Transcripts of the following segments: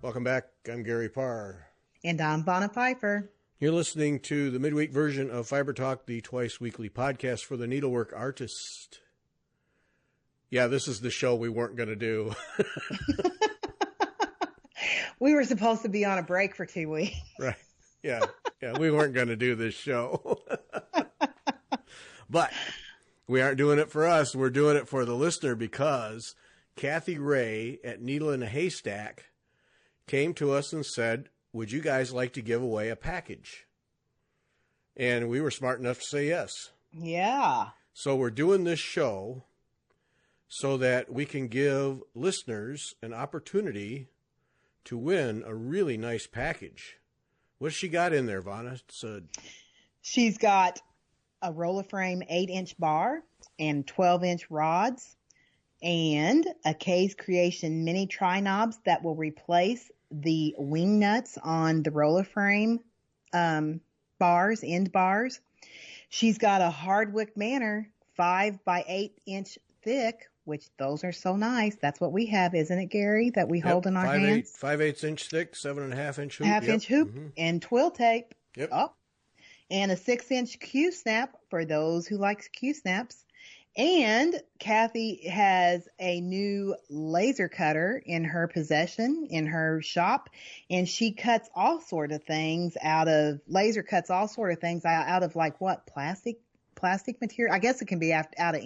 Welcome back. I'm Gary Parr. And I'm Vonna Pfeiffer. You're listening to the midweek version of Fiber Talk, the twice-weekly podcast for the needlework artist. Yeah, this is the show we weren't going to do. We were supposed to be on a break for 2 weeks. Right. Yeah, we weren't going to do this show. But we aren't doing it for us. We're doing it for the listener because Cathe Ray at Needle in a Haystack came to us and said, would you guys like to give away a package? And we were smart enough to say yes. Yeah. So we're doing this show so that we can give listeners an opportunity to win a really nice package. What's she got in there, Vonna? She's got a roller frame 8-inch bar and 12-inch rods and a Kay's Creation mini tri-knobs that will replace the wing nuts on the roller frame bars, end bars. She's got a Hardwick Manor 5 by 8-inch thick, which those are so nice. That's what we have, isn't it, Gary, that we hold in our hands? 5/8 inch thick, 7.5 inch hoop. Half-inch hoop and twill tape. Yep. Oh. And a 6-inch Q-snap for those who like Q-snaps. And Cathe has a new laser cutter in her possession, in her shop, and she cuts all sort of things out of, out of like what, plastic material? I guess it can be out of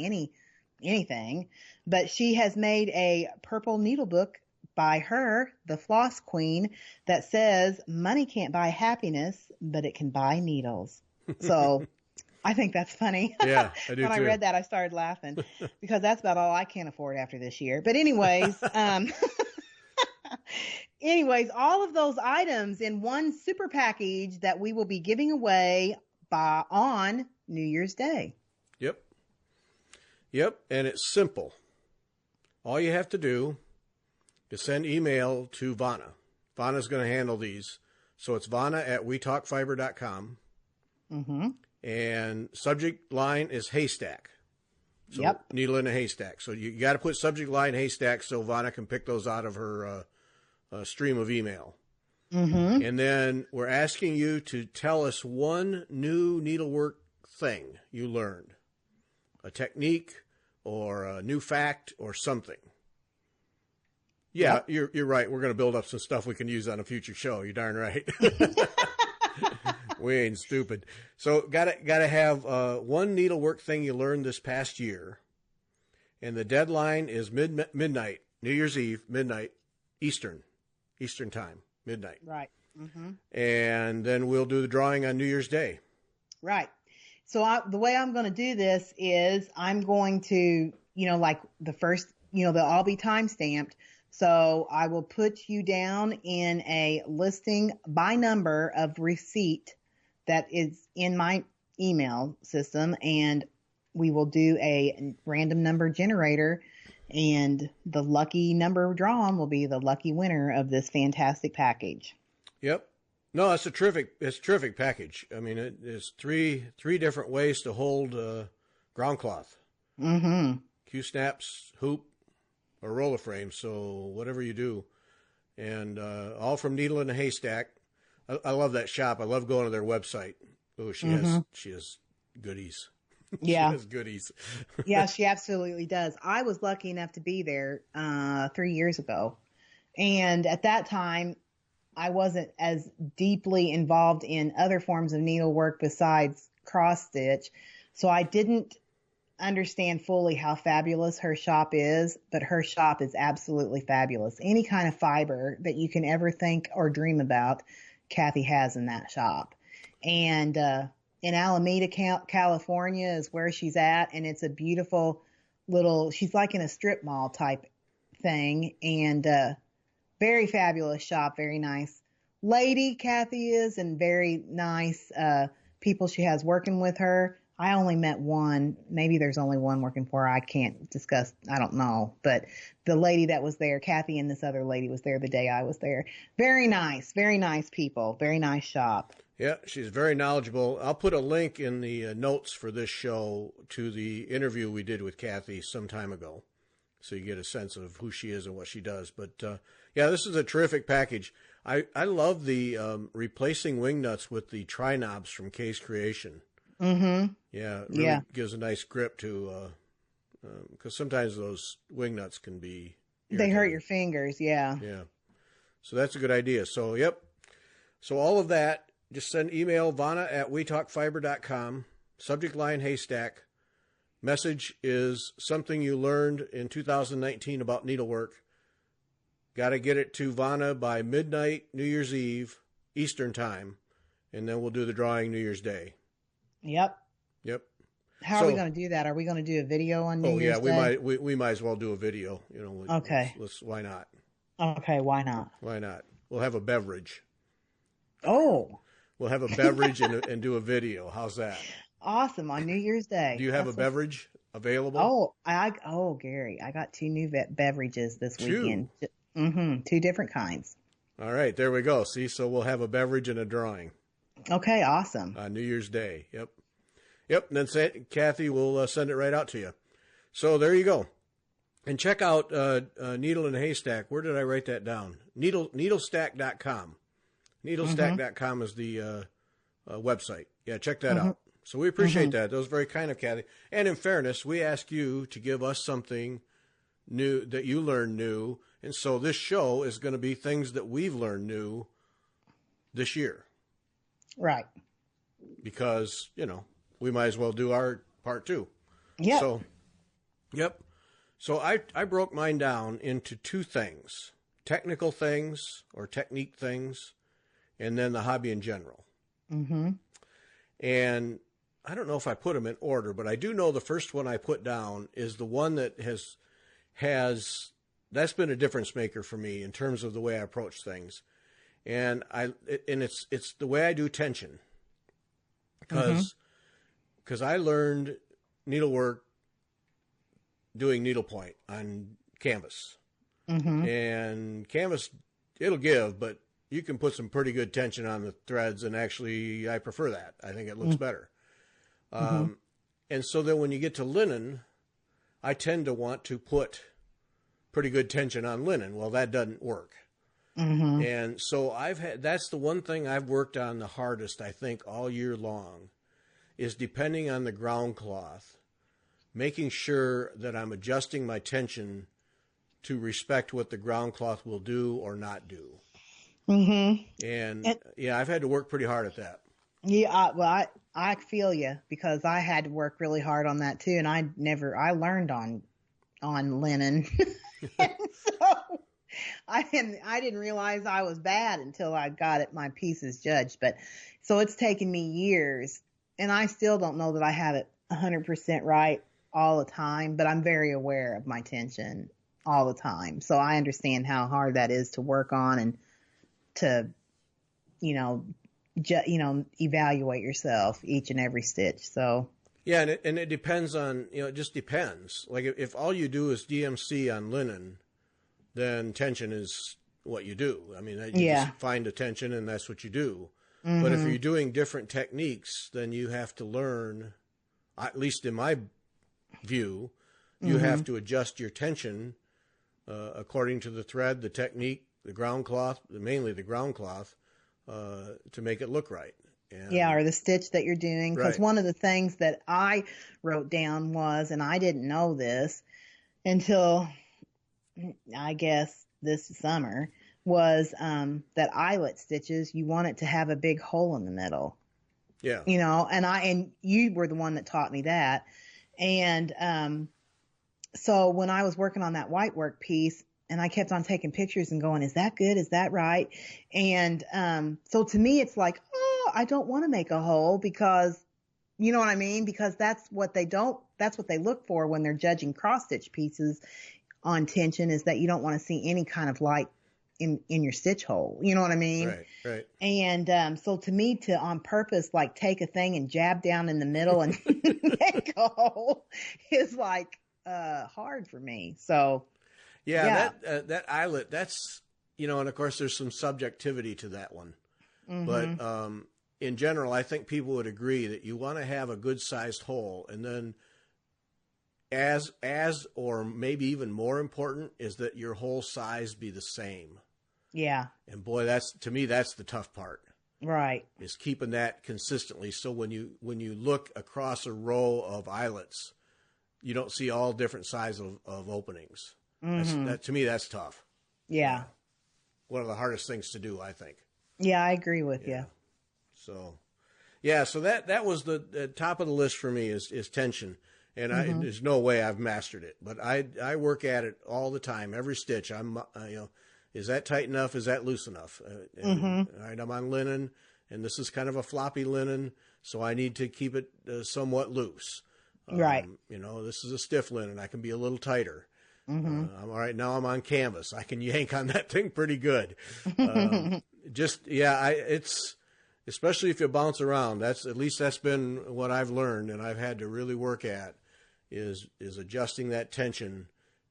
anything, but she has made a purple needle book by her, the Floss Queen, that says money can't buy happiness, but it can buy needles. So I think that's funny. Yeah, I do when too. I read that, I started laughing because that's about all I can afford after this year. But anyways, all of those items in one super package that we will be giving away on New Year's Day. Yep, and it's simple. All you have to do is send email to Vonna. Vonna's going to handle these. So it's Vonna at wetalkfiber.com. Mm-hmm. And subject line is Haystack. So Needle in a Haystack. So you got to put subject line Haystack so Vonna can pick those out of her stream of email. Mm-hmm. And then we're asking you to tell us one new needlework thing you learned. A technique or a new fact or something. Yeah, you're right. We're going to build up some stuff we can use on a future show. You're darn right. We ain't stupid. So gotta have one needlework thing you learned this past year. And the deadline is midnight, New Year's Eve, midnight, Eastern time, midnight. Right. Mm-hmm. And then we'll do the drawing on New Year's Day. Right. So the way I'm going to do this is I'm going to, like the first, they'll all be time stamped. So I will put you down in a listing by number of receipt that is in my email system, and we will do a random number generator, and the lucky number drawn will be the lucky winner of this fantastic package. Yep. No, it's a terrific package. I mean, it's three different ways to hold ground cloth. Mm-hmm. Q-snaps, hoop, or roller frame. So whatever you do, and all from Needle in a Haystack. I love that shop. I love going to their website. Oh, she has goodies. Yeah, she has goodies. Yeah, she absolutely does. I was lucky enough to be there 3 years ago, and at that time, I wasn't as deeply involved in other forms of needlework besides cross stitch, so I didn't understand fully how fabulous her shop is, but her shop is absolutely fabulous. Any kind of fiber that you can ever think or dream about, Cathe has in that shop. And in Alameda, California is where she's at, and it's a beautiful she's like in a strip mall type thing, and very fabulous shop, very nice lady Cathe is, and very nice people she has working with her. I only met one. Maybe there's only one working for her. I can't discuss. I don't know. But the lady that was there, Cathe, and this other lady was there the day I was there. Very nice people. Very nice shop. Yeah, she's very knowledgeable. I'll put a link in the notes for this show to the interview we did with Cathe some time ago, so you get a sense of who she is and what she does. But Yeah, this is a terrific package. I love the replacing wing nuts with the tri-knobs from Kay's Creation. Mm-hmm. Yeah, it really gives a nice grip to, because sometimes those wing nuts can be irritating. They hurt your fingers, yeah. Yeah. So that's a good idea. So, yep. So all of that, just send email Vonna@wetalkfiber.com, subject line Haystack. Message is something you learned in 2019 about needlework. Got to get it to Vonna by midnight, New Year's Eve, Eastern time, and then we'll do the drawing New Year's Day. Yep. How are we going to do that? Are we going to do a video on New Year's Day? we might as well do a video. Okay. Why not? Okay, why not? Why not? We'll have a beverage. Oh. We'll have a beverage and do a video. How's that? Awesome, on New Year's Day. Do you have a beverage available? Gary, I got 2 new beverages this weekend. Mm-hmm. 2 different kinds. All right, there we go. See, so we'll have a beverage and a drawing. Okay, awesome. On New Year's Day. Yep. And then Cathe will send it right out to you. So there you go. And check out Needle and Haystack. Where did I write that down? Needlestack.com. Needlestack.com is the website. Yeah, check that out. So we appreciate that. That was very kind of Cathe. And in fairness, we ask you to give us something new that you learned new. And so this show is going to be things that we've learned new this year. Right. Because, we might as well do our part too. Yeah. So, yep. So I broke mine down into 2 things, technical things or technique things, and then the hobby in general. Mm-hmm. And I don't know if I put them in order, but I do know the first one I put down is the one that has that's been a difference maker for me in terms of the way I approach things. And it's the way I do tension. Because I learned needlework doing needlepoint on canvas. And canvas, it'll give, but you can put some pretty good tension on the threads, and actually I prefer that. I think it looks better. And so then when you get to linen, I tend to want to put pretty good tension on linen. Well, that doesn't work. And so that's the one thing I've worked on the hardest, I think, all year long, is depending on the ground cloth, making sure that I'm adjusting my tension to respect what the ground cloth will do or not do. And I've had to work pretty hard at that. Yeah, I feel you, because I had to work really hard on that too, and I learned on linen. And so I didn't realize I was bad until I got my pieces judged. But so it's taken me years, and I still don't know that I have it 100% right all the time, but I'm very aware of my tension all the time. So I understand how hard that is to work on and to, evaluate yourself each and every stitch. So. Yeah, and it depends on, it just depends. Like if all you do is DMC on linen, then tension is what you do. I mean, you just find a tension and that's what you do. But if you're doing different techniques, then you have to learn, at least in my view, you have to adjust your tension according to the thread, the technique, the ground cloth, mainly the ground cloth, to make it look right. Or the stitch that you're doing. Because one of the things that I wrote down was, and I didn't know this until I guess this summer, was that eyelet stitches, you want it to have a big hole in the middle. Yeah. And you were the one that taught me that. And so when I was working on that white work piece, and I kept on taking pictures and going, is that good? Is that right? And so to me, it's like, I don't want to make a hole, because, you know what I mean? Because that's what they look for when they're judging cross stitch pieces on tension, is that you don't want to see any kind of light in your stitch hole. You know what I mean? Right. And so to me, to on purpose, like take a thing and jab down in the middle and make a hole is like hard for me. So that eyelet, that's, and of course there's some subjectivity to that one. But in general, I think people would agree that you want to have a good sized hole, and then as or maybe even more important is that your hole size be the same. Yeah. And boy, that's the tough part. Right. Is keeping that consistently. So when you look across a row of eyelets, you don't see all different sizes of openings. Mm-hmm. To me, that's tough. Yeah. One of the hardest things to do, I think. Yeah, I agree with you. So, yeah, so that was the top of the list for me is tension. And there's no way I've mastered it, but I work at it all the time, every stitch. I'm, is that tight enough? Is that loose enough? All right, I'm on linen, and this is kind of a floppy linen, so I need to keep it somewhat loose. Right. This is a stiff linen. I can be a little tighter. I'm all right. Now I'm on canvas. I can yank on that thing pretty good. It's especially if you bounce around. That's been what I've learned, and I've had to really work at is adjusting that tension.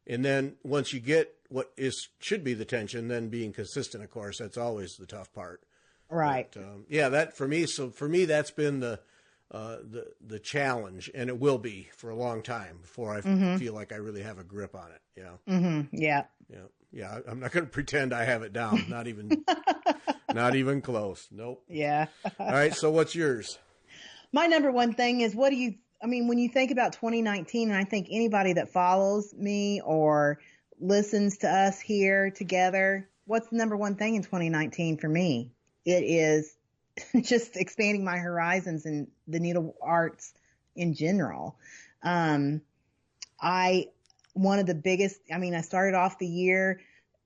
And then once you get what should be the tension, then being consistent, of course, that's always the tough part. Right. But, that for me. So for me, that's been the challenge, and it will be for a long time before I feel like I really have a grip on it. Yeah. Yeah. I'm not going to pretend I have it down. Not even, not even close. Nope. Yeah. All right. So what's yours? My number one thing is, when you think about 2019, and I think anybody that follows me or listens to us here together, what's the number one thing in 2019 for me? It is just expanding my horizons in the needle arts in general. One of the biggest, I started off the year,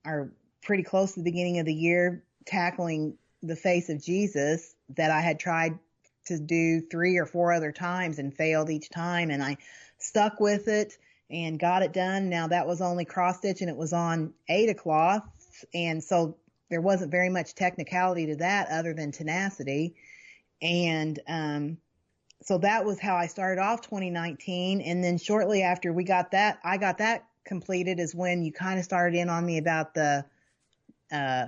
or pretty close to the beginning of the year, tackling the face of Jesus that I had tried to do 3 or 4 other times and failed each time. And I stuck with it and got it done. Now that was only cross stitch, and it was on Aida cloth. And so there wasn't very much technicality to that other than tenacity. And, so that was how I started off 2019. And then shortly after I got that completed is when you kind of started in on me about the,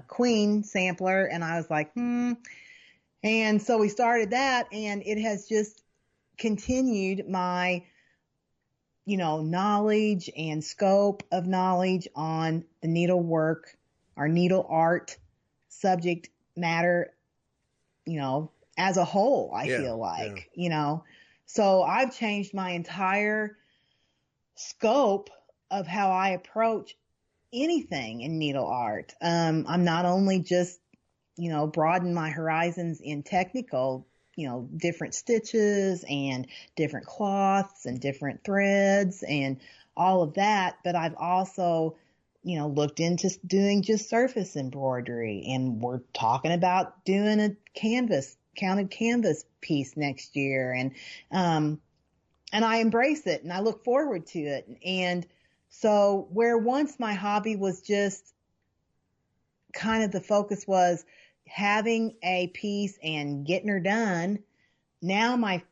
Queen sampler. And I was like, And so we started that, and it has just continued my, knowledge and scope of knowledge on the needlework, our needle art subject matter, as a whole, I feel like, so I've changed my entire scope of how I approach anything in needle art. I'm not only just, broaden my horizons in technical, different stitches and different cloths and different threads and all of that, but I've also, looked into doing just surface embroidery, and we're talking about doing a counted canvas piece next year. And I embrace it, and I look forward to it. And so where once my hobby was just kind of the focus was having a piece and getting her done, now my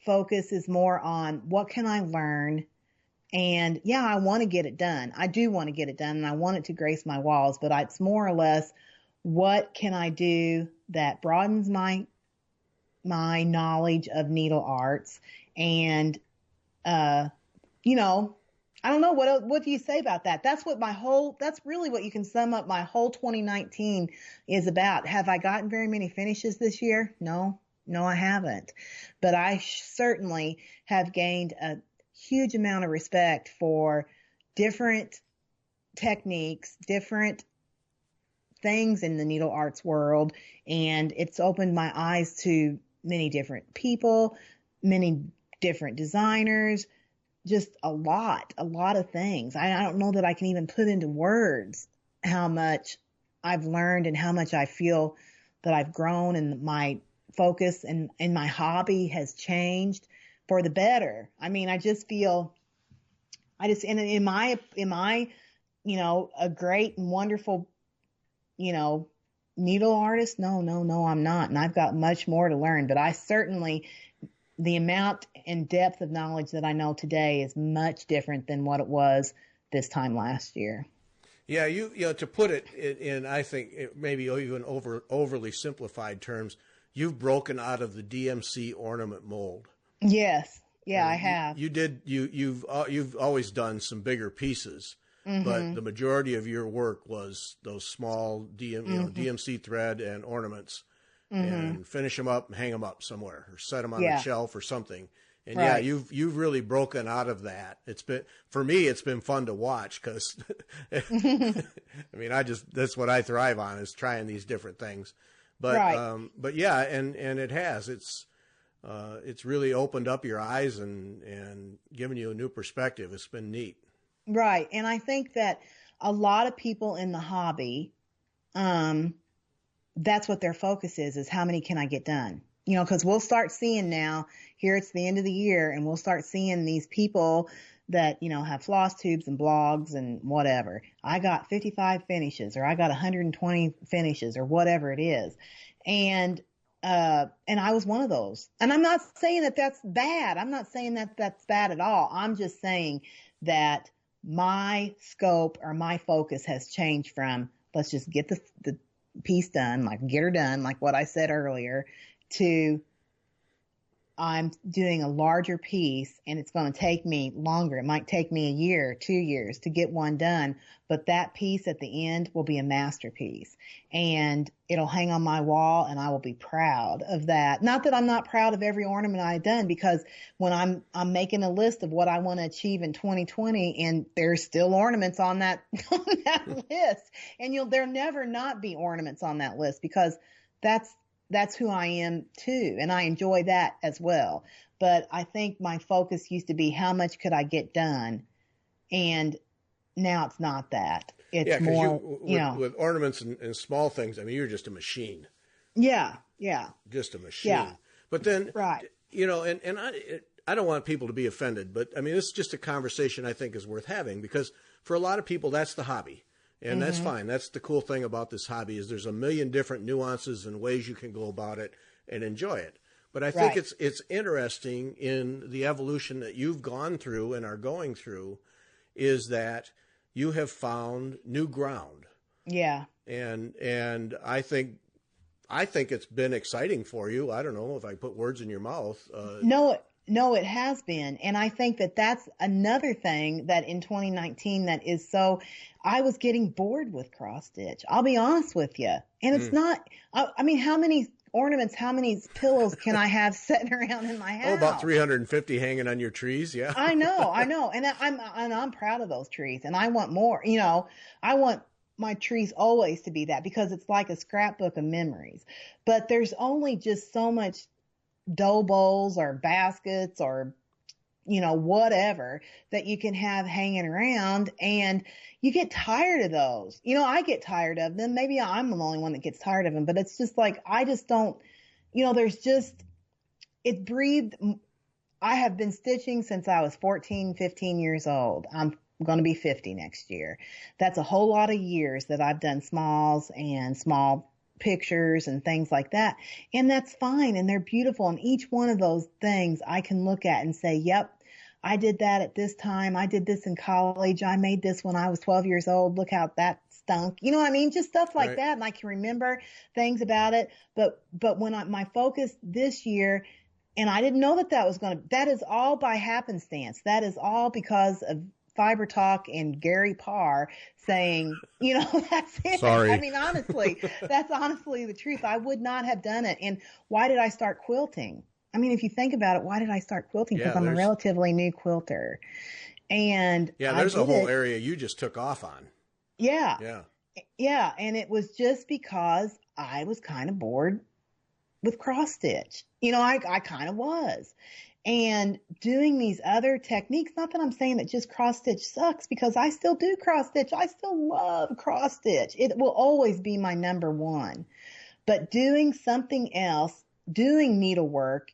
focus is more on what can I learn. And yeah, I want to get it done. I do want to get it done, and I want it to grace my walls, but it's more or less, what can I do that broadens my knowledge of needle arts? And, I don't know. What do you say about that? That's really what you can sum up my whole 2019 is about. Have I gotten very many finishes this year? No, I haven't, but I certainly have gained a huge amount of respect for different techniques, different things in the needle arts world. And it's opened my eyes to many different people, many different designers, just a lot of things. I don't know that I can even put into words how much I've learned and how much I feel that I've grown, and my focus and my hobby has changed for the better. I just feel, am I, a great and wonderful, needle artist? No, I'm not. And I've got much more to learn, but I certainly, the amount and depth of knowledge that I know today is much different than what it was this time last year. Yeah, to put it in, I think maybe even overly simplified terms, you've broken out of the DMC ornament mold. Yes. Yeah, I have. You've always done some bigger pieces. but the majority of your work was those small DMC thread and ornaments, and finish them up and hang them up somewhere or set them on a shelf or something. And right. you've really broken out of that. For me, it's been fun to watch because, I mean, that's what I thrive on, is trying these different things. But, right. But yeah, and it has, it's really opened up your eyes and given you a new perspective. It's been neat. Right. And I think that a lot of people in the hobby, that's what their focus is how many can I get done? You know, because we'll start seeing now, here it's the end of the year, and we'll start seeing these people that, you know, have FlossTubes and blogs and whatever. I got 55 finishes, or I got 120 finishes, or whatever it is. And I was one of those. And I'm not saying that that's bad. I'm not saying that that's bad at all. I'm just saying that my scope or my focus has changed from, let's just get the piece done, like get her done, like what I said earlier, to I'm doing a larger piece and it's going to take me longer. It might take me a year, 2 years to get one done, but that piece at the end will be a masterpiece and it'll hang on my wall and I will be proud of that. Not that I'm not proud of every ornament I've done, because when I'm making a list of what I want to achieve in 2020, and there's still ornaments on that, on that list, and there'll never not be ornaments on that list, because that's who I am too. And I enjoy that as well. But I think my focus used to be how much could I get done? And now it's not that. It's more, with ornaments and small things, I mean, you're just a machine. Yeah. Yeah. Just a machine. Yeah. But then, right. You know, and I don't want people to be offended, but I mean, this is just a conversation I think is worth having, because for a lot of people, that's the hobby. And that's fine. That's the cool thing about this hobby, is there's a million different nuances and ways you can go about it and enjoy it. But I think it's interesting in the evolution that you've gone through and are going through, is that you have found new ground. Yeah. And I think it's been exciting for you. I don't know if I put words in your mouth. No, it has been. And I think that that's another thing that in 2019 that is so, I was getting bored with cross stitch. I'll be honest with you. And it's not, I mean, how many ornaments, how many pillows can I have sitting around in my house? Oh, about 350 hanging on your trees. Yeah. I know. And I'm proud of those trees, and I want more, you know, I want my trees always to be that, because it's like a scrapbook of memories. But there's only just so much dough bowls or baskets or, you know, whatever that you can have hanging around, and you get tired of those. You know, I get tired of them. Maybe I'm the only one that gets tired of them, but it's just like, I just don't, you know, it breathed. I have been stitching since I was 14, 15 years old. I'm going to be 50 next year. That's a whole lot of years that I've done smalls and small pictures and things like that. And that's fine. And they're beautiful. And each one of those things I can look at and say, yep, I did that at this time. I did this in college. I made this when I was 12 years old. Look how that stunk. You know what I mean? Just stuff like that. And I can remember things about it. But when my focus this year, and I didn't know that is all by happenstance. That is all because of Fiber Talk and Gary Parr saying, you know, that's it. Sorry. I mean, honestly, that's honestly the truth. I would not have done it. And why did I start quilting? I mean, if you think about it, why did I start quilting? Because I'm a relatively new quilter. And there's a whole area you just took off on. Yeah. Yeah. Yeah. And it was just because I was kind of bored with cross stitch. You know, I kind of was. And doing these other techniques, not that I'm saying that just cross stitch sucks, because I still do cross stitch. I still love cross stitch. It will always be my number one. But doing something else, doing needlework,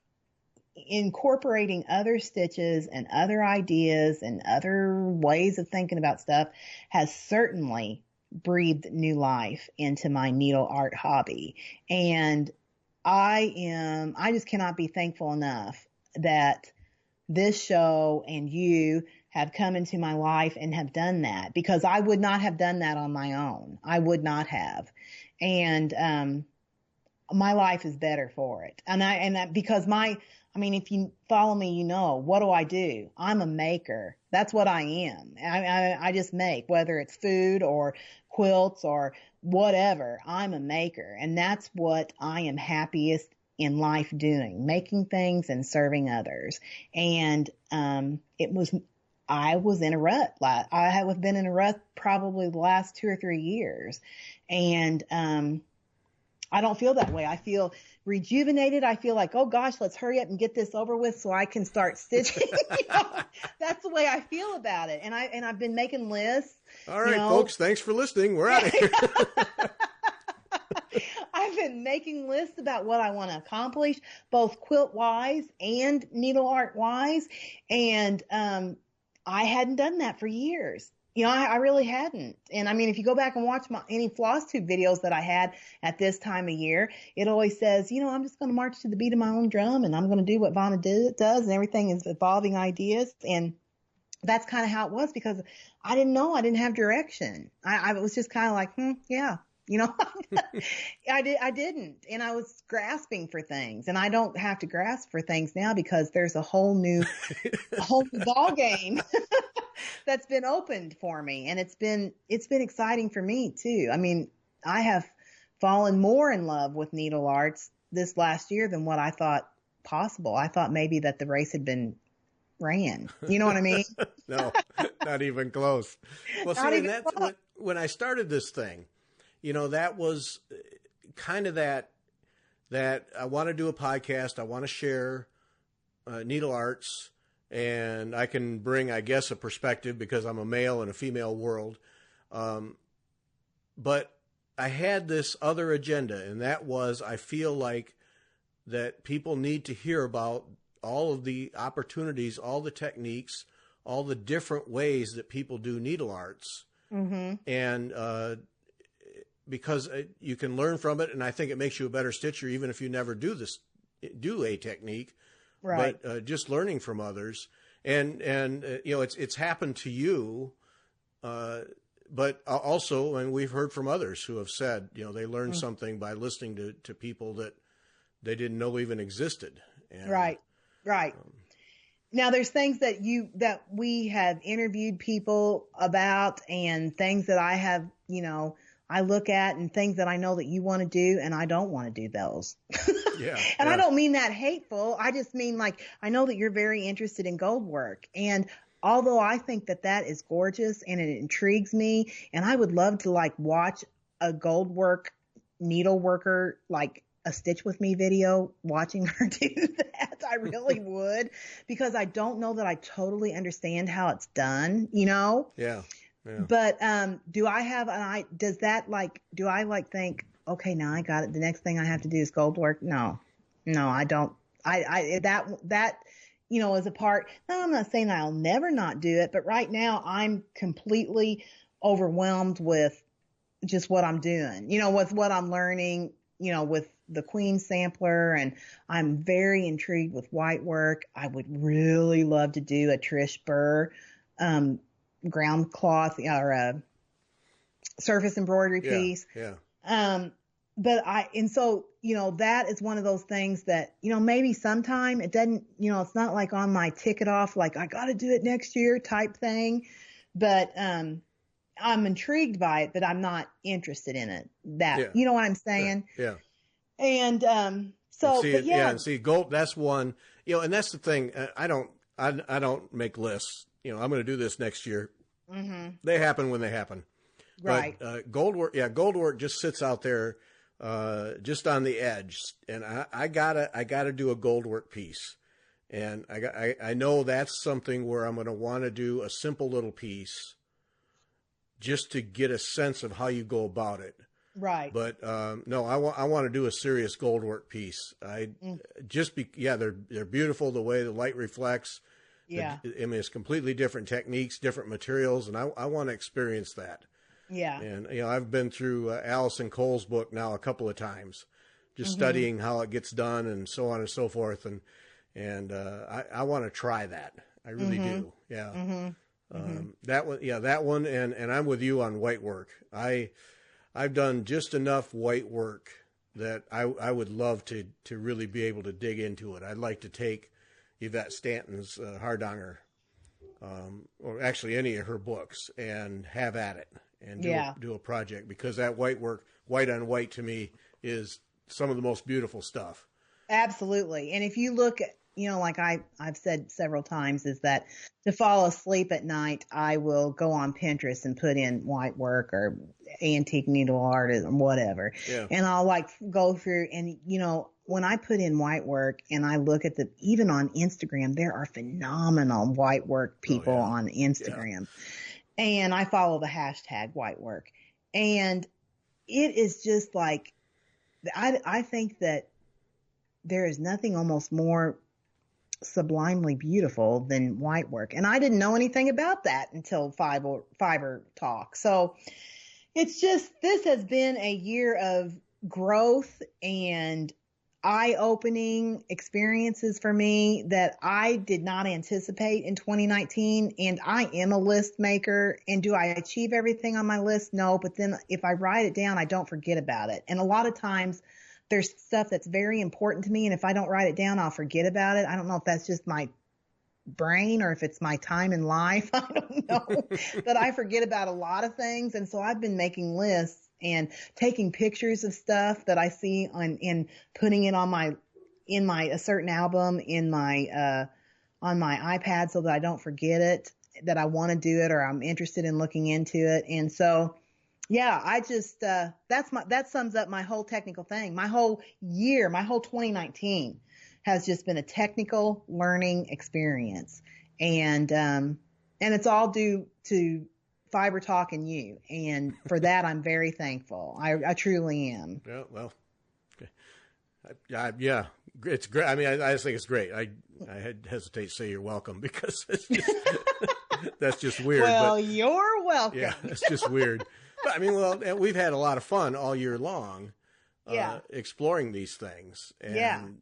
incorporating other stitches and other ideas and other ways of thinking about stuff has certainly breathed new life into my needle art hobby. And I just cannot be thankful enough that this show and you have come into my life and have done that, because I would not have done that on my own. I would not have. And, my life is better for it. Because if you follow me, you know, what do? I'm a maker. That's what I am. I just make, whether it's food or quilts or whatever. I'm a maker, and that's what I am happiest in life doing, making things and serving others. And I was in a rut. I have been in a rut probably the last 2 or 3 years, and I don't feel that way. I feel rejuvenated. I feel like, oh gosh, let's hurry up and get this over with so I can start stitching. That's the way I feel about it. And I've been making lists. All right, folks, thanks for listening. We're out of here. I've been making lists about what I want to accomplish, both quilt wise and needle art wise. And I hadn't done that for years. I really hadn't. And I mean, if you go back and watch any FlossTube videos that I had at this time of year, it always says, I'm just going to march to the beat of my own drum, and I'm going to do what Vonna does, and everything is evolving ideas. And that's kind of how it was, because I didn't know. I didn't have direction. I was just kind of like, yeah. I didn't. And I was grasping for things, and I don't have to grasp for things now because there's a whole new ball game that's been opened for me. And it's been exciting for me too. I mean, I have fallen more in love with needle arts this last year than what I thought possible. I thought maybe that the race had been ran. You know what I mean? No, not even close. Well, see, when I started this thing, that was kind of that I want to do a podcast. I want to share needle arts, and I can bring, I guess, a perspective because I'm a male in a female world. But I had this other agenda, and that was, I feel like that people need to hear about all of the opportunities, all the techniques, all the different ways that people do needle arts. Mm-hmm. And because you can learn from it, and I think it makes you a better stitcher, even if you never do a technique. Right. But just learning from others, and it's happened to you, but also, and we've heard from others who have said, they learned something by listening to people that they didn't know even existed. And, right. Now there's things that we have interviewed people about, and things that I have, I look at, and things that I know that you want to do, and I don't want to do those. Yeah. And I don't mean that hateful. I just mean, like, I know that you're very interested in gold work. And although I think that is gorgeous and it intrigues me, and I would love to watch a gold work needle worker, a stitch with me video, watching her do that. I really would, because I don't know that I totally understand how it's done, Yeah. Yeah. But do I have do I think, okay, now I got it, the next thing I have to do is gold work? No, I don't. That is a part. No, I'm not saying I'll never not do it, but right now I'm completely overwhelmed with just what I'm doing, with what I'm learning, with the Queen sampler, and I'm very intrigued with white work. I would really love to do a Trish Burr ground cloth or a surface embroidery piece. Yeah. So that is one of those things that, maybe sometime it doesn't, it's not like on my ticket off, like I got to do it next year type thing, but, I'm intrigued by it, but I'm not interested in it. You know what I'm saying? Yeah. And, so, and see, gold, that's one, and that's the thing. I don't make lists. I'm going to do this next year. Mm-hmm. They happen when they happen. Right. But gold work just sits out there, just on the edge. And I gotta do a gold work piece. And I know that's something where I'm going to want to do a simple little piece just to get a sense of how you go about it. Right. But no, I want to do a serious gold work piece. They're beautiful, the way the light reflects. Yeah. I mean, it's completely different techniques, different materials, and I want to experience that. Yeah. And, I've been through Allison Cole's book now a couple of times, just studying how it gets done and so on and so forth. And I want to try that. I really do. Yeah. That one. And I'm with you on white work. I've done just enough white work that I would love to really be able to dig into it. I'd like to take Yvette Stanton's Hardanger or actually any of her books, and have at it and do a project, because that white work, white on white, to me is some of the most beautiful stuff. Absolutely. And if you look at, like I've said several times, is that to fall asleep at night, I will go on Pinterest and put in white work or antique needle art or whatever. Yeah. And I'll like go through and, when I put in white work and I look at even on Instagram, there are phenomenal white work people on Instagram. Yeah. And I follow the hashtag white work. And it is just like, I think that there is nothing almost more sublimely beautiful than white work. And I didn't know anything about that until Fiber Talk. So it's just, this has been a year of growth and eye-opening experiences for me that I did not anticipate in 2019. And I am a list maker. And do I achieve everything on my list? No. But then if I write it down, I don't forget about it. And a lot of times there's stuff that's very important to me. And if I don't write it down, I'll forget about it. I don't know if that's just my brain or if it's my time in life. I don't know. But I forget about a lot of things. And so I've been making lists and taking pictures of stuff that I see and putting it on a certain album on my iPad so that I don't forget it, that I want to do it or I'm interested in looking into it. And so, yeah, I just, that sums up my whole technical thing. My whole year, my whole 2019 has just been a technical learning experience. And it's all due to Fiber Talk and you. And for that, I'm very thankful. I truly am. Yeah, well, okay. Yeah, it's great. I mean, I just think it's great. I hesitate to say you're welcome because it's just, that's just weird. Well, you're welcome. Yeah, it's just weird. But I mean, we've had a lot of fun all year long, exploring these things. And,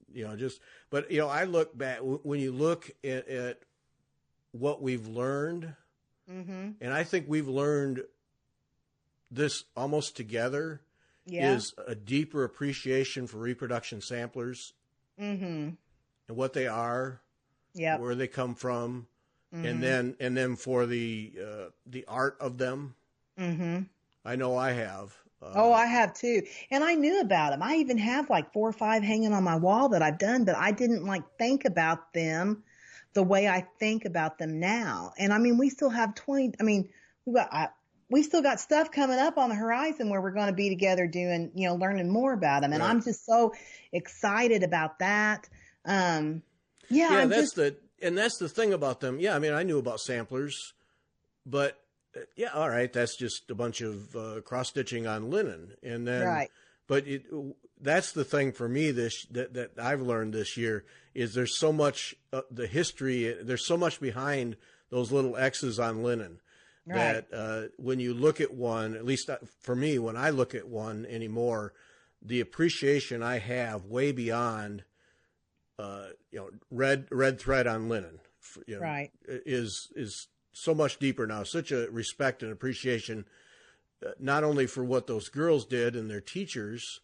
but I look back, when you look at what we've learned, mm-hmm. and I think we've learned this almost together, is a deeper appreciation for reproduction samplers, mm-hmm. and what they are, where they come from, mm-hmm. and then for the art of them. Mm-hmm. I know I have. I have too. And I knew about them. I even have like 4 or 5 hanging on my wall that I've done, but I didn't think about them the way I think about them now. And I mean, we still have we still got stuff coming up on the horizon where we're going to be together doing, learning more about them. And I'm just so excited about that. That's the thing about them. Yeah. I mean, I knew about samplers, but all right, that's just a bunch of cross stitching on linen, and then, but that's the thing for me that I've learned this year is there's so much the history. There's so much behind those little X's on linen that when you look at one, at least for me, when I look at one anymore, the appreciation I have way beyond, red thread on linen, is so much deeper now, such a respect and appreciation, not only for what those girls did and their teachers,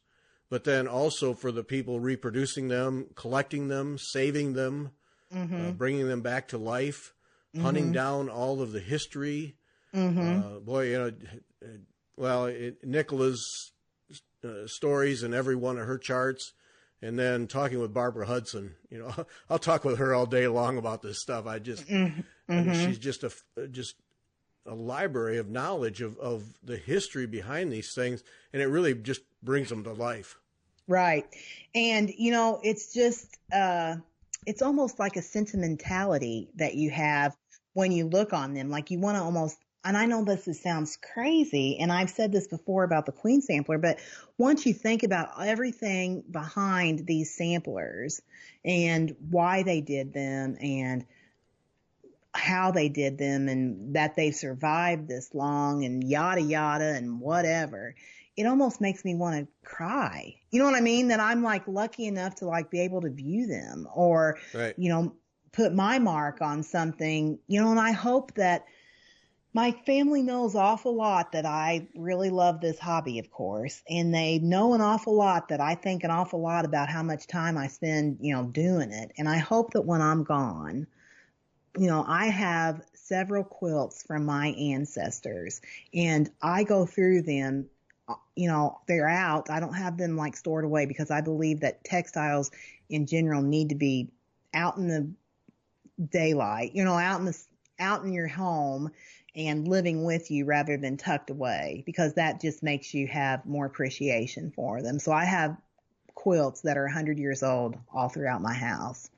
but then also for the people reproducing them, collecting them, saving them, mm-hmm. Bringing them back to life, mm-hmm. hunting down all of the history. Mm-hmm. Nicola's stories and every one of her charts. And then talking with Barbara Hudson, I'll talk with her all day long about this stuff. I mean, she's just a library of knowledge of the history behind these things. And it really just brings them to life. Right. And, it's just, it's almost like a sentimentality that you have when you look on them. Like you want to almost, and I know this sounds crazy, and I've said this before about the Queen Sampler, but once you think about everything behind these samplers and why they did them and how they did them and that they survived this long and yada, yada, and whatever, it almost makes me want to cry. You know what I mean? That I'm lucky enough to be able to view them or, put my mark on something, and I hope that my family knows awful lot that I really love this hobby, of course, and they know an awful lot that I think an awful lot about how much time I spend, doing it. And I hope that when I'm gone, I have several quilts from my ancestors, and I go through them. They're out. I don't have them like stored away because I believe that textiles in general need to be out in the daylight, out in your home and living with you rather than tucked away, because that just makes you have more appreciation for them. So I have quilts that are 100 years old all throughout my house,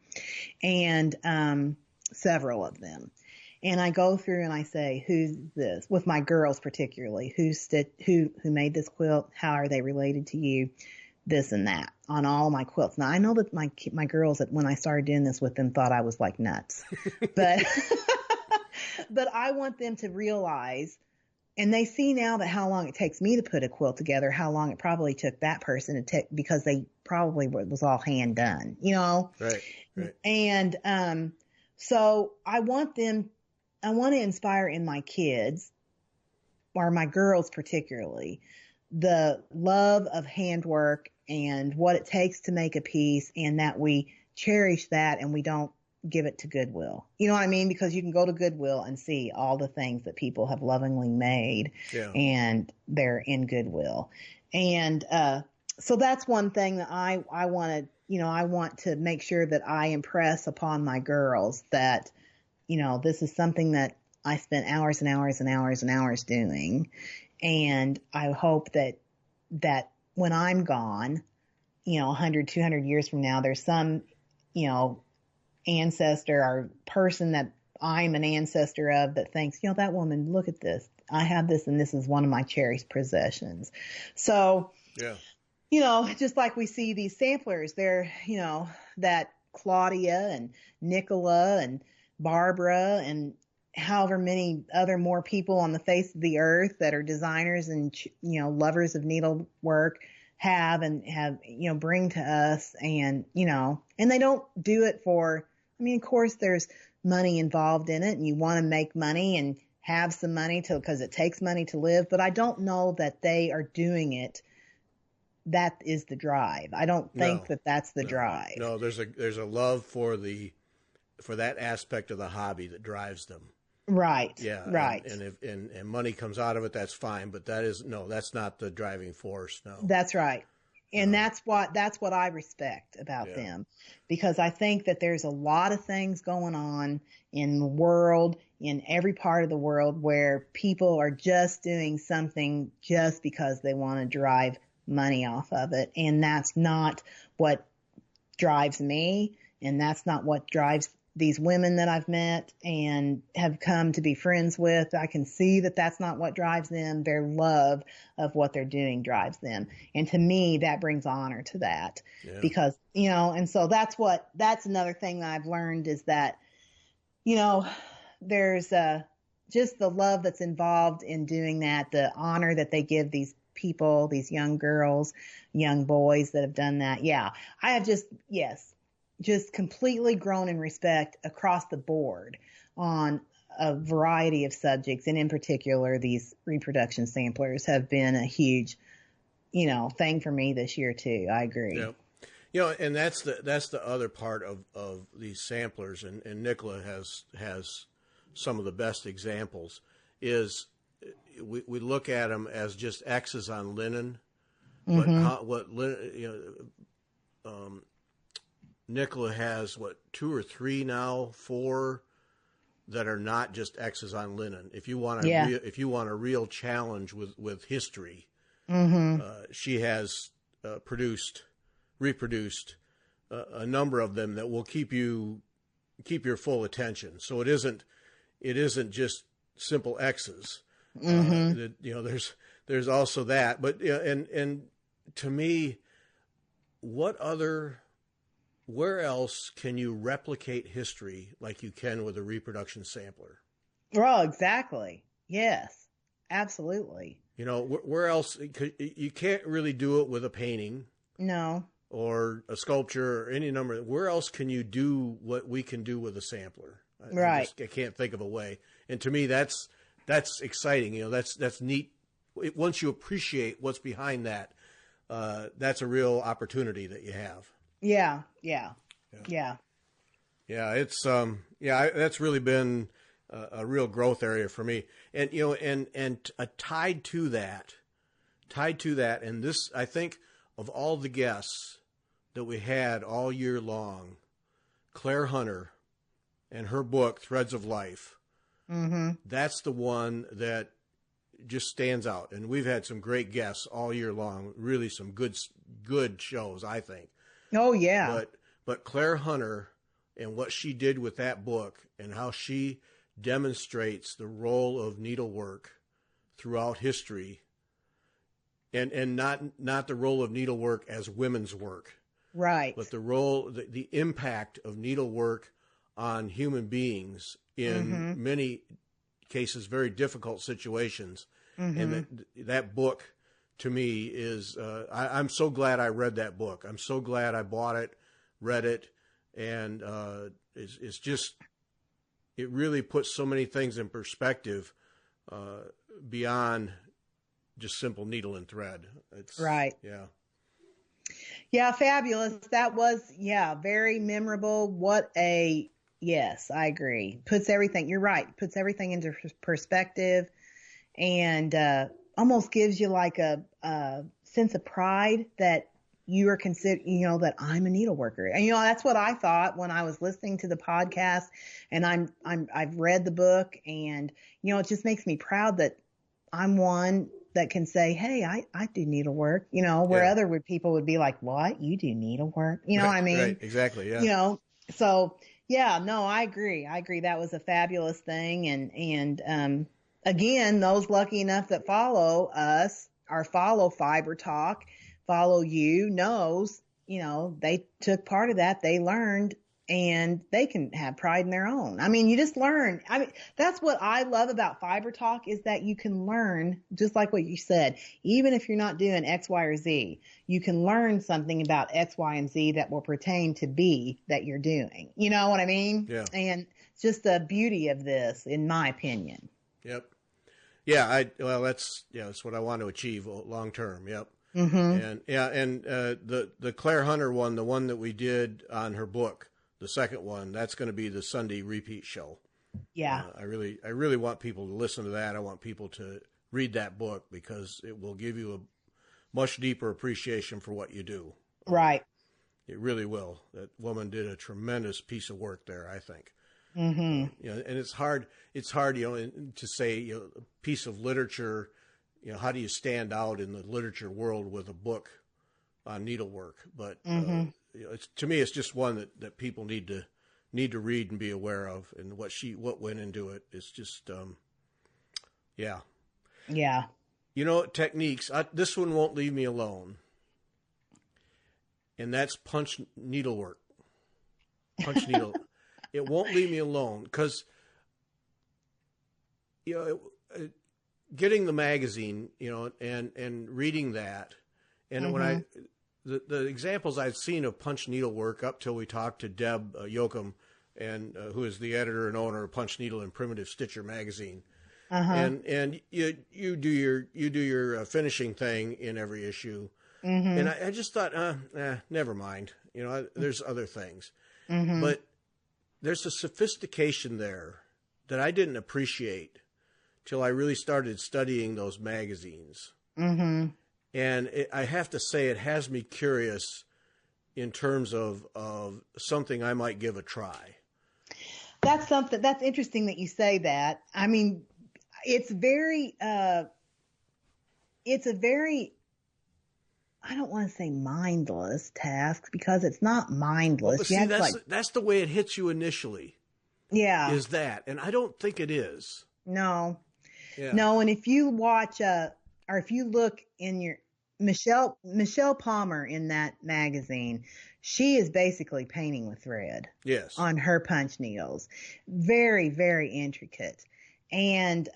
and several of them. And I go through and I say, who's this? With my girls particularly, who made this quilt? How are they related to you? This and that on all my quilts. Now I know that my girls, when I started doing this with them, thought I was like nuts, but but I want them to realize, and they see now that how long it takes me to put a quilt together, how long it probably took that person to take, because they probably was all hand done, Right. And so I want to inspire in my kids, or my girls particularly, the love of handwork and what it takes to make a piece, and that we cherish that and we don't give it to Goodwill. You know what I mean? Because you can go to Goodwill and see all the things that people have lovingly made, and they're in Goodwill. And so that's one thing that I want to, I want to make sure that I impress upon my girls that, this is something that I spent hours and hours and hours and hours doing. And I hope that when I'm gone, 100, 200 years from now, there's some, ancestor or person that I'm an ancestor of that thinks, that woman, look at this. I have this, and this is one of my cherished possessions. So, just like we see these samplers, they're, that Claudia and Nicola and Barbara and however many other more people on the face of the earth that are designers and, lovers of needlework have bring to us, and, and they don't do it for, of course there's money involved in it, and you want to make money and have some money because it takes money to live, but I don't know that they are doing it. That is the drive. I don't think that's the drive. No, there's a love for that aspect of the hobby that drives them. Right. Yeah. Right. And if money comes out of it, that's fine. But that's not the driving force. No. That's right. And that's what I respect about them, because I think that there's a lot of things going on in the world, in every part of the world, where people are just doing something just because they want to drive money off of it. And that's not what drives me. And that's not what drives these women that I've met and have come to be friends with. I can see that that's not what drives them. Their love of what they're doing drives them. And to me, that brings honor to that, because, and so that's another thing that I've learned is that, there's just the love that's involved in doing that, the honor that they give these people, these young girls, young boys that have done that. Yeah. I have just completely grown in respect across the board on a variety of subjects. And in particular, these reproduction samplers have been a huge, thing for me this year too. I agree. Yeah. And that's the other part of these samplers. And Nicola has some of the best examples is we look at them as just X's on linen, but Nicola has 2 or 3 now, 4 that are not just X's on linen. If you want a real challenge with history, she has reproduced a number of them that will keep your full attention. So it isn't just simple X's. There's also that, but and to me, where else can you replicate history like you can with a reproduction sampler? Oh, exactly. Yes, absolutely. Where else? You can't really do it with a painting. No. Or a sculpture or any number. Where else can you do what we can do with a sampler? I can't think of a way. And to me, that's exciting. That's neat. Once you appreciate what's behind that, that's a real opportunity that you have. Yeah. It's Yeah, that's really been a real growth area for me. And, tied to that, and this, I think, of all the guests that we had all year long, Clare Hunter and her book, Threads of Life, that's the one that just stands out. And we've had some great guests all year long, really some good shows, I think. Oh, yeah. But Clare Hunter and what she did with that book and how she demonstrates the role of needlework throughout history, and not the role of needlework as women's work. Right. But the impact of needlework on human beings in many cases, very difficult situations. And that book, to me, is, I'm so glad I read that book. I'm so glad I bought it, read it, and it's just, it really puts so many things in perspective beyond just simple needle and thread. It's, right. Yeah. Yeah, fabulous. That was, very memorable. Yes, I agree. Puts everything, you're right, puts everything into perspective, and almost gives you like a sense of pride that you are considered, that I'm a needleworker. And, that's what I thought when I was listening to the podcast, and I've read the book, and, it just makes me proud that I'm one that can say, hey, I do needlework, where other people would be like, what? You do needlework? You know what I mean? Right, exactly, yeah. So, yeah, no, I agree. That was a fabulous thing. And again, those lucky enough that follow us or follow Fiber Talk, follow you, knows, they took part of that. They learned, and they can have pride in their own. I mean, you just learn. I mean, that's what I love about Fiber Talk, is that you can learn, just like what you said, even if you're not doing X, Y, or Z, you can learn something about X, Y, and Z that will pertain to B that you're doing. You know what I mean? Yeah. And it's just the beauty of this, in my opinion. Yep. Yeah. That's what I want to achieve long term. Yep. And the Clare Hunter one, the one that we did on her book, the second one, that's going to be the Sunday repeat show. Yeah. I really want people to listen to that. I want people to read that book, because it will give you a much deeper appreciation for what you do. Right. It really will. That woman did a tremendous piece of work there, I think. Mm-hmm. And it's hard, to say, a piece of literature, how do you stand out in the literature world with a book on needlework? But to me, it's just one that people need to read and be aware of, and what went into it. It's just, yeah. Yeah. Techniques. This one won't leave me alone, and that's punch needlework. Punch needle. It won't leave me alone, because getting the magazine, and reading that, and when the examples I've seen of punch needlework up till we talked to Deb Yoakum, and who is the editor and owner of Punch Needle and Primitive Stitcher magazine, and you do your finishing thing in every issue, and I just thought, never mind, there's other things, but there's a sophistication there that I didn't appreciate till I really started studying those magazines. And I have to say, it has me curious in terms of something I might give a try. That's interesting that you say that. I mean, it's a very, I don't want to say mindless task, because it's not mindless. Well, but see, that's the way it hits you initially. Yeah. Is that. And I don't think it is. No. Yeah. No, and if you watch, or if you look in your, Michelle Palmer in that magazine, she is basically painting with thread. Yes. On her punch needles. Very, very intricate. And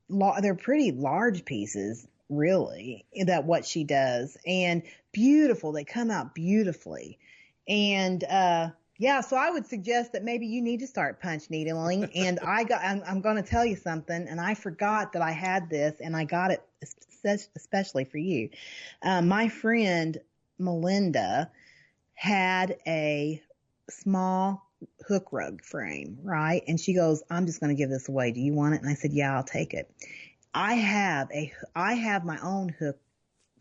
they're pretty large pieces, really, that what she does. And beautiful. They come out beautifully. And so I would suggest that maybe you need to start punch needling. And I'm going to tell you something, and I forgot that I had this, and I got it especially for you. My friend Melinda had a small hook rug frame, right? And she goes, I'm just going to give this away. Do you want it? And I said, yeah, I'll take it. I have my own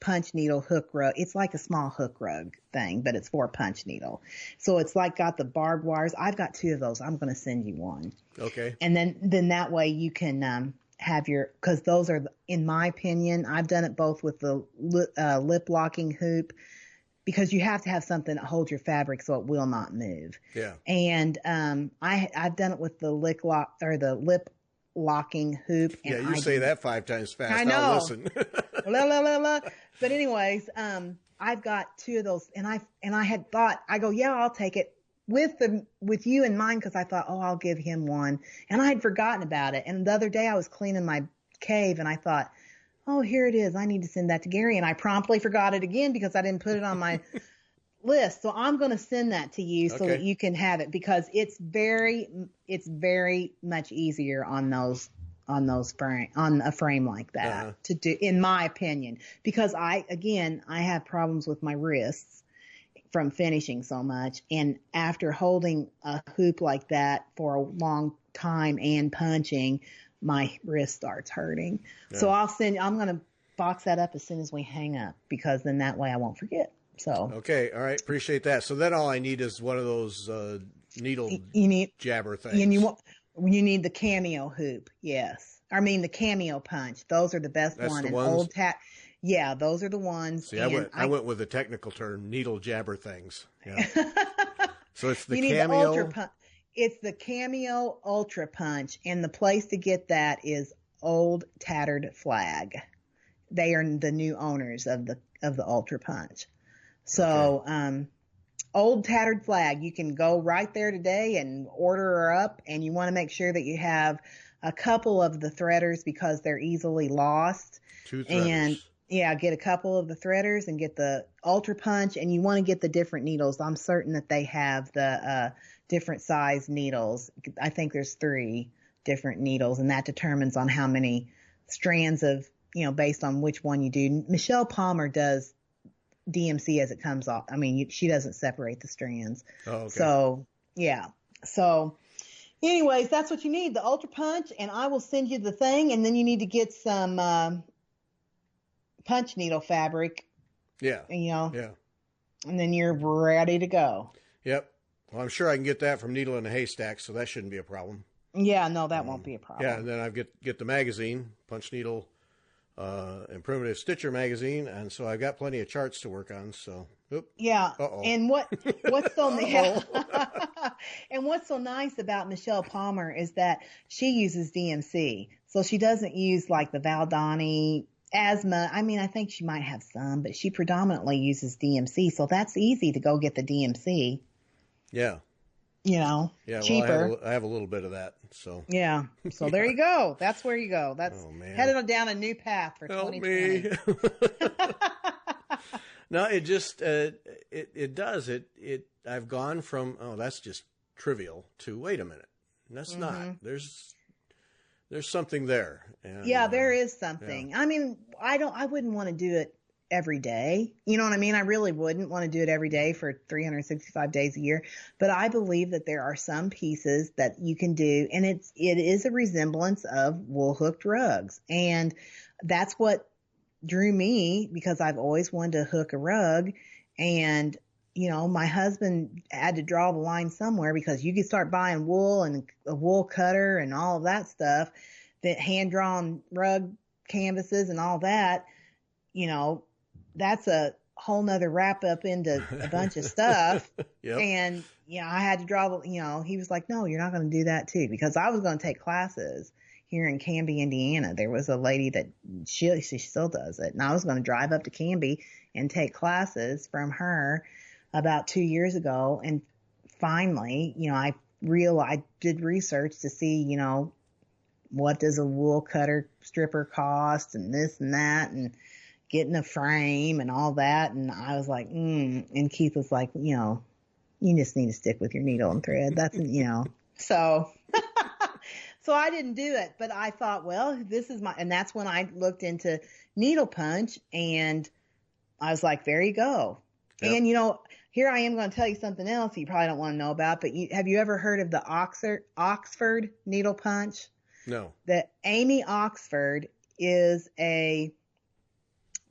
punch needle hook rug. It's like a small hook rug thing, but it's for a punch needle. So it's like got the barbed wires. I've got 2 of those. I'm going to send you one. Okay. And then that way you can, have cause those are, in my opinion, I've done it both with the lip locking hoop, because you have to have something that holds your fabric so it will not move. Yeah. And, I've done it with the lip locking hoop. And yeah, you say that 5 times fast. I know. I'll listen. La, la, la, la. But anyways, I've got 2 of those, and I had thought, I go, yeah, I'll take it with you in mind, because I thought, oh, I'll give him one, and I had forgotten about it. And the other day I was cleaning my cave, and I thought, oh, here it is. I need to send that to Gary, and I promptly forgot it again because I didn't put it on my list. So I'm going to send that to you so that you can have it, because it's very much easier on a frame like that to do, in my opinion, because I have problems with my wrists from finishing so much. And after holding a hoop like that for a long time and punching, my wrist starts hurting. Yeah. So I'm going to box that up as soon as we hang up, because then that way I won't forget. So. Okay. All right. Appreciate that. So then all I need is one of those needle jabber things. And you need the cameo hoop. Yes. I mean, the cameo punch. Those are the best one. The ones? Yeah, those are the ones. See, I went with the technical term, needle jabber things. Yeah. So it's the cameo. It's the Cameo Ultra Punch, and the place to get that is Old Tattered Flag. They are the new owners of the Ultra Punch. So, Old Tattered Flag, you can go right there today and order her up, and you want to make sure that you have a couple of the threaders, because they're easily lost. 2 threaders. And yeah, get a couple of the threaders and get the Ultra Punch, and you want to get the different needles. I'm certain that they have the different size needles. I think there's 3 different needles, and that determines on how many strands of, based on which one you do. Michelle Palmer does DMC as it comes off. I mean, she doesn't separate the strands. Oh, okay. So, yeah. So, anyways, that's what you need, the Ultra Punch, and I will send you the thing, and then you need to get some punch needle fabric. Yeah. Yeah. And then you're ready to go. Yep. Well, I'm sure I can get that from Needle in a Haystack, so that shouldn't be a problem. Yeah, no, that won't be a problem. Yeah, and then I get the magazine, Punch Needle and Primitive Stitcher magazine, and so I've got plenty of charts to work on. So, yeah. Uh-oh. And what's so and what's so nice about Michelle Palmer is that she uses DMC, so she doesn't use like the Valdani asthma. I mean, I think she might have some, but she predominantly uses DMC, so that's easy to go get the DMC. Yeah. Yeah, cheaper. Well, I have a little bit of that, so. Yeah. So there you go. That's where you go. That's headed down a new path for Help 2020. Me. No, it just it does. I've gone from, that's just trivial, to wait a minute. That's not. There's something there. And, there is something. Yeah. I mean, I wouldn't want to do it every day. You know what I mean? I really wouldn't want to do it every day for 365 days a year. But I believe that there are some pieces that you can do, and it is a resemblance of wool hooked rugs. And that's what drew me, because I've always wanted to hook a rug. And, my husband had to draw the line somewhere, because you could start buying wool and a wool cutter and all of that stuff, that hand-drawn rug canvases and all that, that's a whole nother wrap up into a bunch of stuff. Yep. And, I had to draw, he was like, no, you're not going to do that too, because I was going to take classes here in Canby, Indiana. There was a lady that she still does it. And I was going to drive up to Canby and take classes from her about 2 years ago. And finally, I did research to see, what does a wool cutter stripper cost, and this and that, and getting a frame and all that. And I was like, and Keith was like, you just need to stick with your needle and thread. That's, so, so I didn't do it, but I thought, well, and that's when I looked into needle punch, and I was like, there you go. Yep. And, here I am going to tell you something else you probably don't want to know about, but have you ever heard of the Oxford needle punch? No. That Amy Oxford is a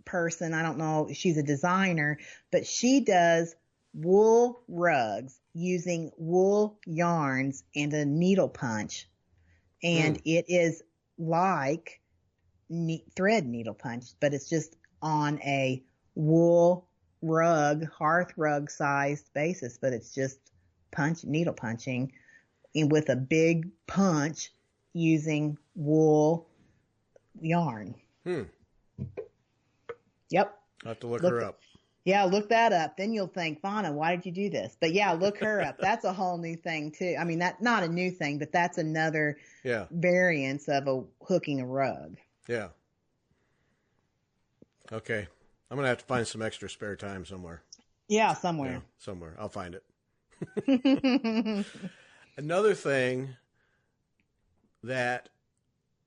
person, I don't know, she's a designer, but she does wool rugs using wool yarns and a needle punch. And it is like thread needle punch, but it's just on a wool rug, hearth rug sized basis, but it's just needle punching with a big punch using wool yarn. Yep. I'll have to look her up. Yeah, look that up. Then you'll think, Vonna, why did you do this? But yeah, look her up. That's a whole new thing too. I mean, that's not a new thing, but that's another variance of hooking a rug. Yeah. Okay. I'm going to have to find some extra spare time somewhere. Yeah, somewhere. Yeah, somewhere. I'll find it. Another thing that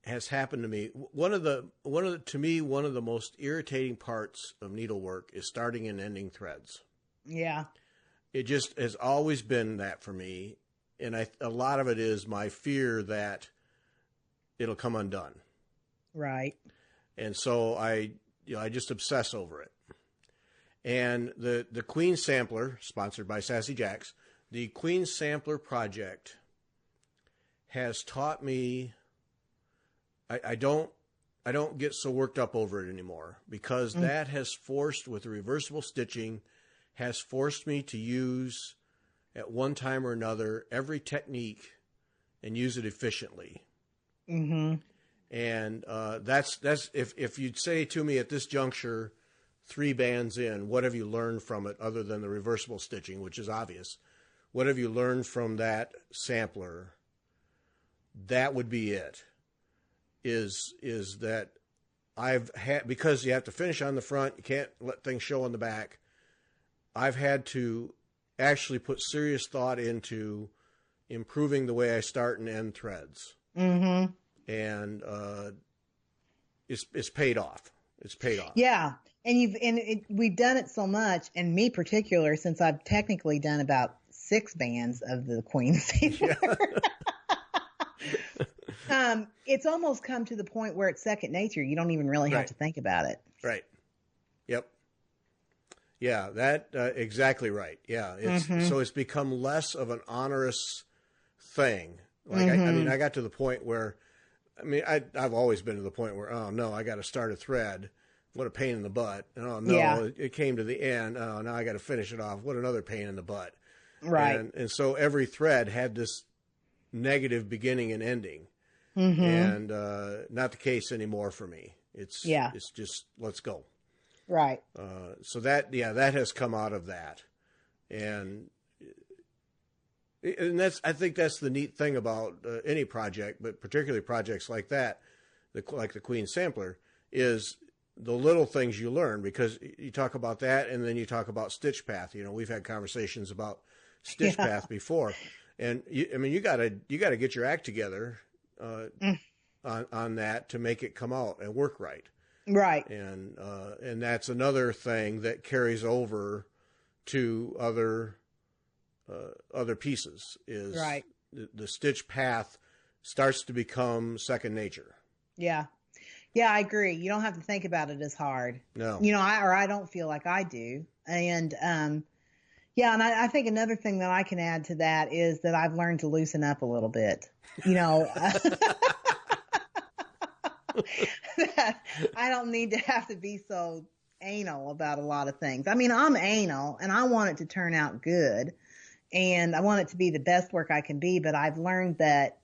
has happened to me, one of the most irritating parts of needlework is starting and ending threads. Yeah. It just has always been that for me. And a lot of it is my fear that it'll come undone. Right. And so I just obsess over it. And the Queen Sampler, sponsored by Sassy Jacks, the Queen Sampler project has taught me. I don't get so worked up over it anymore, because that has forced, with the reversible stitching, has forced me to use at one time or another every technique and use it efficiently. Mm-hmm. And that's if you'd say to me at this juncture, 3 bands in, what have you learned from it other than the reversible stitching, which is obvious? What have you learned from that sampler? That would be it. Is that I've had, because you have to finish on the front, you can't let things show on the back. I've had to actually put serious thought into improving the way I start and end threads. Mm-hmm. And it's paid off. It's paid off. Yeah. And we've done it so much, and me particular, since I've technically done about 6 bands of the Queen Sampler. Yeah. It's almost come to the point where it's second nature. You don't even really have to think about it. Right. Yep. Yeah, that exactly right. Yeah, so it's become less of an onerous thing. Like I got to the point where, I've always been to the point where, oh no, I got to start a thread. What a pain in the butt. Oh no, it came to the end. Oh, now I got to finish it off. What another pain in the butt. Right. And so every thread had this negative beginning and ending. Mm-hmm. And not the case anymore for me. It's just, let's go. Right. So that has come out of that. And I think that's the neat thing about any project, but particularly projects like that, like the Queen Sampler, is the little things you learn, because you talk about that and then you talk about stitch path. We've had conversations about stitch path before, and you gotta get your act together on that to make it come out and work right. Right. And that's another thing that carries over to other pieces, is right. The stitch path starts to become second nature. Yeah. Yeah, I agree. You don't have to think about it as hard. No. I don't feel like I do. And, and I think another thing that I can add to that is that I've learned to loosen up a little bit. That I don't need to have to be so anal about a lot of things. I'm anal, and I want it to turn out good, and I want it to be the best work I can be, but I've learned that,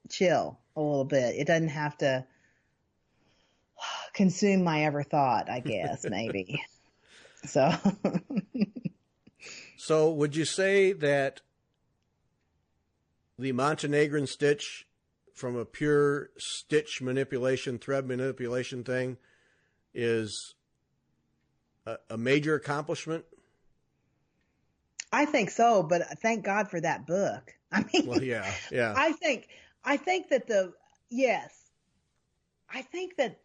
chill a little bit. It doesn't have to consume my ever thought, I guess, maybe. So would you say that the Montenegrin stitch, from a pure stitch manipulation, thread manipulation thing, is a major accomplishment? I think so, but thank God for that book. Well, yeah. I think that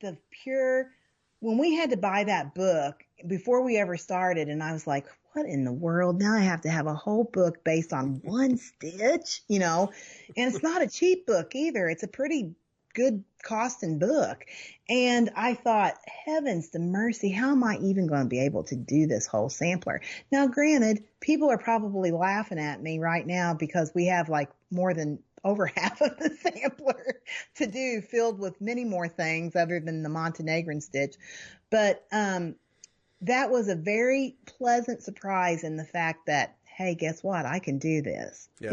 the pure, when we had to buy that book, before we ever started, and I was like, what in the world? Now I have to have a whole book based on one stitch, and it's not a cheap book either. It's a pretty good costing book. And I thought, heavens to mercy, how am I even going to be able to do this whole sampler? Now, granted, people are probably laughing at me right now because we have like more than over half of the sampler to do, filled with many more things other than the Montenegrin stitch. But that was a very pleasant surprise in the fact that, hey, guess what? I can do this, Yep.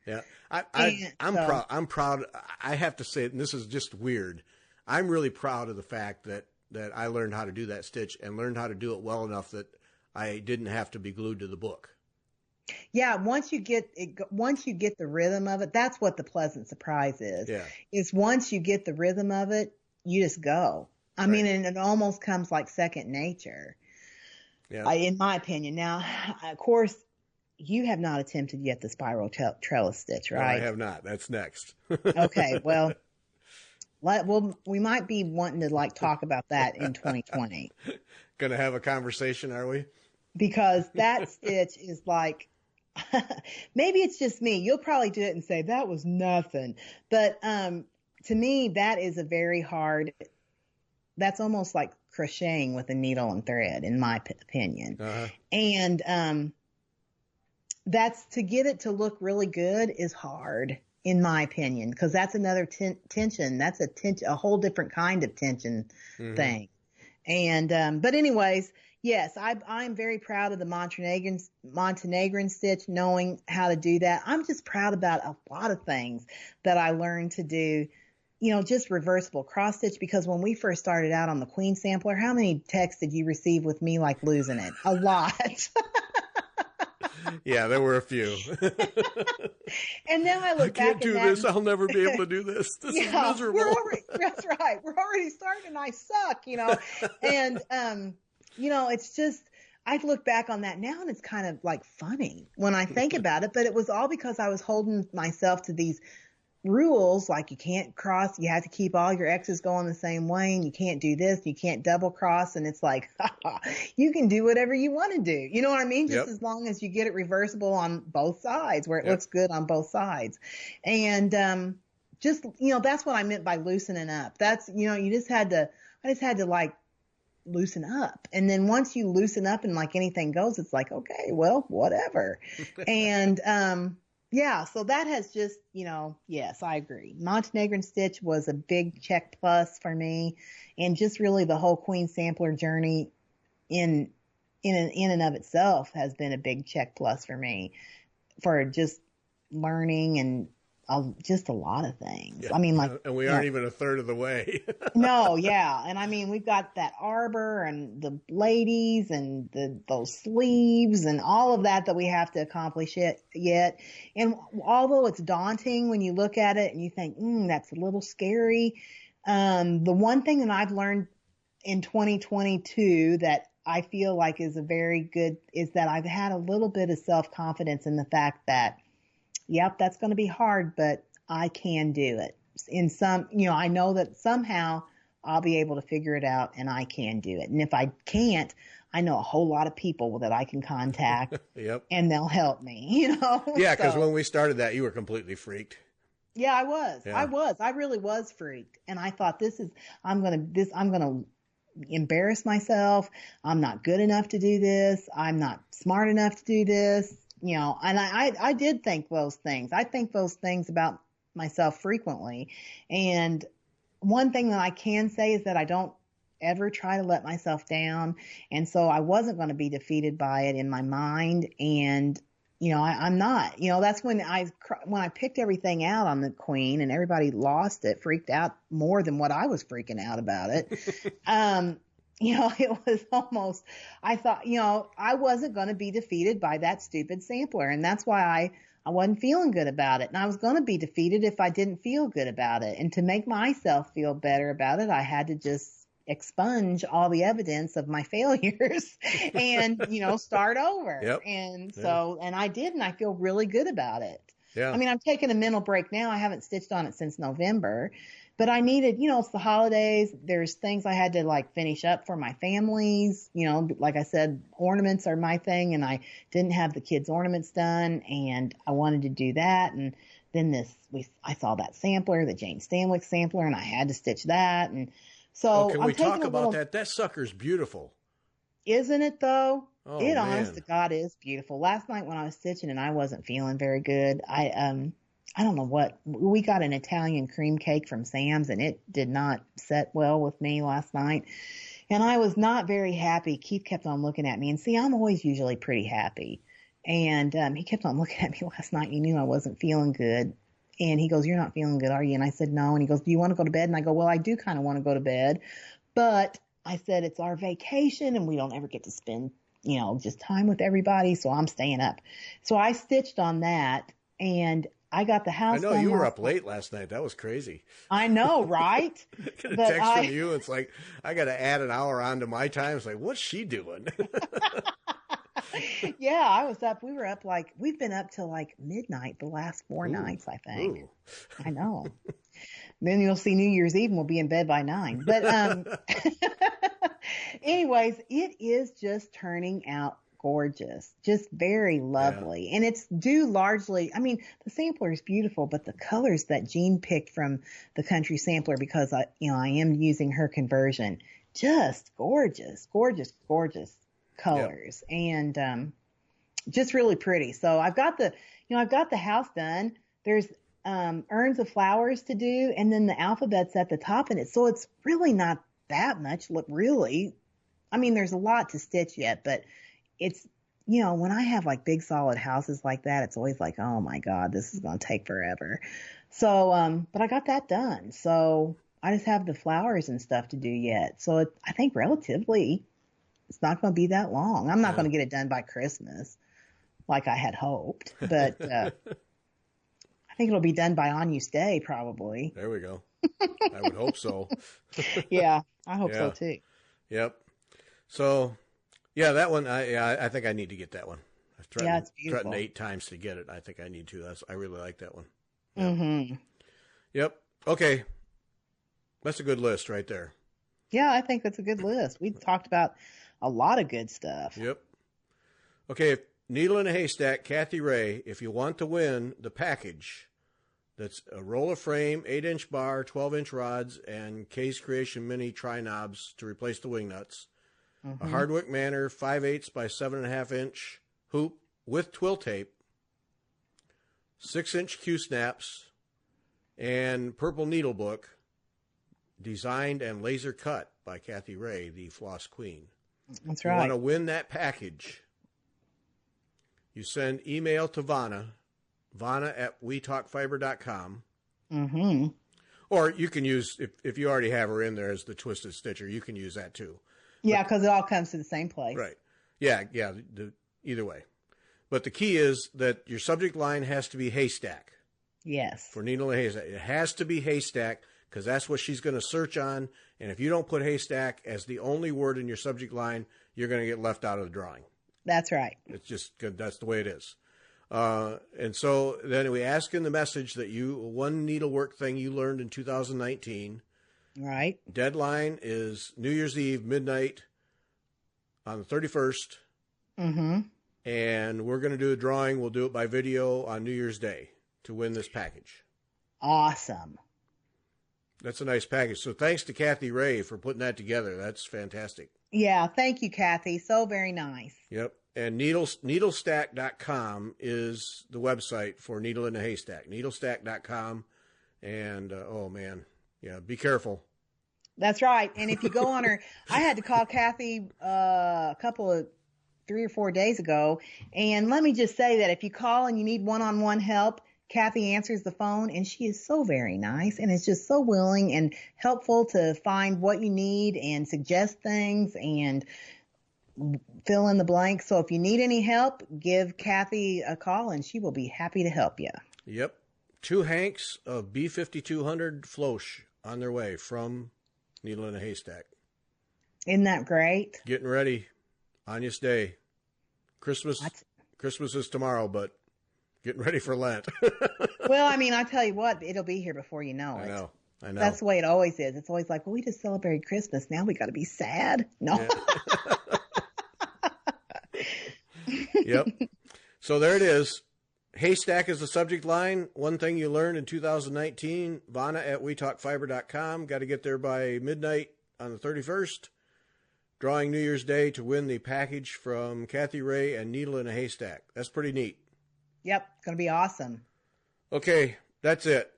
Yeah. I'm proud. I have to say, and this is just weird, I'm really proud of the fact that I learned how to do that stitch and learned how to do it well enough that I didn't have to be glued to the book. Yeah, once you get the rhythm of it, that's what the pleasant surprise is. Yeah. Is once you get the rhythm of it, you just go. I mean, and it almost comes like second nature. Yeah. In my opinion. Now, of course, you have not attempted yet the spiral trellis stitch, right? No, I have not. That's next. Okay, well, we might be wanting to like talk about that in 2020. Going to have a conversation, are we? Because that stitch is like, maybe it's just me. You'll probably do it and say that was nothing. But to me, that is a very hard. That's almost like crocheting with a needle and thread, in my opinion. Uh-huh. And that's to get it to look really good is hard, in my opinion, because that's another tension. That's a whole different kind of tension thing. And but anyways, yes, I'm very proud of the Montenegrin stitch, knowing how to do that. I'm just proud about a lot of things that I learned to do. Just reversible cross stitch, because when we first started out on the Queen sampler, how many texts did you receive with me like losing it? A lot. Yeah, there were a few. And now I look back I can't do this. I'll never be able to do this. This is miserable. That's right. We're already starting and I suck, And, it's just, I look back on that now and it's kind of like funny when I think about it, but it was all because I was holding myself to these rules, like you can't cross, you have to keep all your X's going the same way, and you can't do this, you can't double cross, and it's like, you can do whatever you want to do. You know what I mean? Just as long as you get it reversible on both sides, where it looks good on both sides. And just, that's what I meant by loosening up. That's, I just had to like loosen up. And then once you loosen up and like anything goes, it's like, okay, well, whatever. And yeah, so that has just, yes, I agree. Montenegrin stitch was a big check plus for me, and just really the whole Queen sampler journey in and of itself has been a big check plus for me, for just learning and just a lot of things. Yeah. I mean, like, and we aren't even a third of the way. No, yeah. And I mean, we've got that arbor and the ladies and those sleeves and all of that we have to accomplish yet. And although it's daunting when you look at it and you think, that's a little scary. The one thing that I've learned in 2022 that I feel like is is that I've had a little bit of self-confidence in the fact that, yep, that's going to be hard, but I can do it. In some, I know that somehow I'll be able to figure it out and I can do it. And if I can't, I know a whole lot of people that I can contact and they'll help me, Yeah, because when we started that, you were completely freaked. Yeah, I was. Yeah. I really was freaked. And I thought I'm going to embarrass myself. I'm not good enough to do this. I'm not smart enough to do this. And I did think those things. I think those things about myself frequently. And one thing that I can say is that I don't ever try to let myself down. And so I wasn't going to be defeated by it in my mind. And, I'm not, that's when I picked everything out on the Queen and everybody lost it, freaked out more than what I was freaking out about it. It was almost, I thought, I wasn't going to be defeated by that stupid sampler. And that's why I wasn't feeling good about it. And I was going to be defeated if I didn't feel good about it. And to make myself feel better about it, I had to just expunge all the evidence of my failures and, start over. Yep. And so, and I did, and I feel really good about it. Yeah. I mean, I'm taking a mental break now. I haven't stitched on it since November, but I needed, it's the holidays. There's things I had to like finish up for my families. Like I said, ornaments are my thing, and I didn't have the kids' ornaments done, and I wanted to do that. And then I saw that sampler, the Jane Stanwyck sampler, and I had to stitch that. And so can we talk about that? That sucker's beautiful. Isn't it though? Oh, it, man. honest to God, is beautiful. Last night when I was stitching and I wasn't feeling very good, I don't know what, we got an Italian cream cake from Sam's and it did not set well with me last night. And I was not very happy. Keith kept on looking at me, and see, I'm always usually pretty happy. And he kept on looking at me last night. He knew I wasn't feeling good. And he goes, "You're not feeling good, are you?" And I said, "No." And he goes, "Do you want to go to bed?" And I go, "Well, I do kind of want to go to bed. But," I said, "it's our vacation and we don't ever get to spend, just time with everybody. So I'm staying up." So I stitched on that, and I got the house done. I know you were up late last night. That was crazy. I know, right? Get a text from you. It's like, I got to add an hour onto my time. It's like, what's she doing? Yeah, I was up. We were up we've been up till like midnight the last 4 nights, I think. Ooh. I know. Then you'll see New Year's Eve and we'll be in bed by 9. But anyways, it is just turning out gorgeous, just very lovely. Yeah. And it's due largely, I mean, the sampler is beautiful, but the colors that Jean picked from the country sampler, because I am using her conversion, just gorgeous, gorgeous, gorgeous colors. Yep. And just really pretty. So I've got the house done. There's urns of flowers to do, and then the alphabet's at the top in it. So it's really not that much. Look, really, I mean, there's a lot to stitch yet, but it's, when I have like big solid houses like that, it's always like, oh my God, this is going to take forever. So, but I got that done. So I just have the flowers and stuff to do yet. So I think relatively, it's not going to be that long. I'm not going to get it done by Christmas like I had hoped, but I think it'll be done by Agnus Day probably. There we go. I would hope so. Yeah, I hope so too. Yep. So, yeah, that one, I think I need to get that one. I've it's beautiful. Threatened 8 times to get it. I think I need to. I really like that one. Yep. Mm-hmm. Yep. Okay. That's a good list right there. Yeah, I think that's a good list. We talked about a lot of good stuff. Yep. Okay, Needle in a Haystack, Cathe Ray, if you want to win the package, that's a roller frame, 8-inch bar, 12-inch rods, and Case Creation Mini tri-knobs to replace the wing nuts. Mm-hmm. A Hardwick Manor 5/8 by 7.5-inch hoop with twill tape, 6-inch Q-snaps, and purple needle book, designed and laser cut by Cathe Ray, the Floss Queen. That's right. You want to win that package, you send email to Vonna at wetalkfiber.com. Mm-hmm. Or you can use, if you already have her in there as the Twisted Stitcher, you can use that too. Yeah, because it all comes to the same place. Right. Yeah, either way. But the key is that your subject line has to be Haystack. Yes. For Needle and Haystack. It has to be Haystack, because that's what she's going to search on. And if you don't put Haystack as the only word in your subject line, you're going to get left out of the drawing. That's right. It's just, that's the way it is. And so then we ask in the message that one needlework thing you learned in 2019. Right. Deadline is New Year's Eve, midnight on the 31st. Mm-hmm. And we're going to do a drawing. We'll do it by video on New Year's Day to win this package. Awesome. That's a nice package. So thanks to Cathe Ray for putting that together. That's fantastic. Yeah. Thank you, Cathe. So very nice. Yep. And needlestack.com is the website for Needle in a Haystack. Needlestack.com. And, oh man. Yeah. Be careful. That's right. And if you go on her, I had to call Cathe a couple of 3 or 4 days ago. And let me just say that if you call and you need one-on-one help, Cathe answers the phone, and she is so very nice and is just so willing and helpful to find what you need and suggest things and fill in the blanks. So if you need any help, give Cathe a call and she will be happy to help you. Yep. 2 hanks of B5200 Flosh on their way from Needle in a Haystack. Isn't that great? Getting ready. Agnus Day. Christmas is tomorrow, but Getting ready for Lent. Well, I mean, I tell you what, it'll be here before you know it. I know. That's the way it always is. It's always like, well, we just celebrated Christmas. Now we got to be sad. No. Yeah. Yep. So there it is. Haystack is the subject line. One thing you learned in 2019. Vonna at WeTalkFiber.com. Got to get there by midnight on the 31st. Drawing New Year's Day to win the package from Cathe Ray and Needle in a Haystack. That's pretty neat. Yep. It's going to be awesome. Okay. That's it.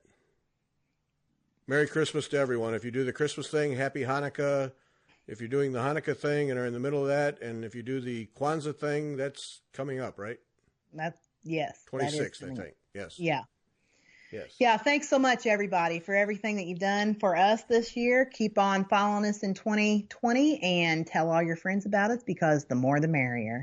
Merry Christmas to everyone. If you do the Christmas thing, Happy Hanukkah. If you're doing the Hanukkah thing and are in the middle of that, and if you do the Kwanzaa thing, that's coming up, right? Yes. 26th, I think. Yes. Yeah. Yes. Yeah. Thanks so much, everybody, for everything that you've done for us this year. Keep on following us in 2020 and tell all your friends about us, because the more the merrier.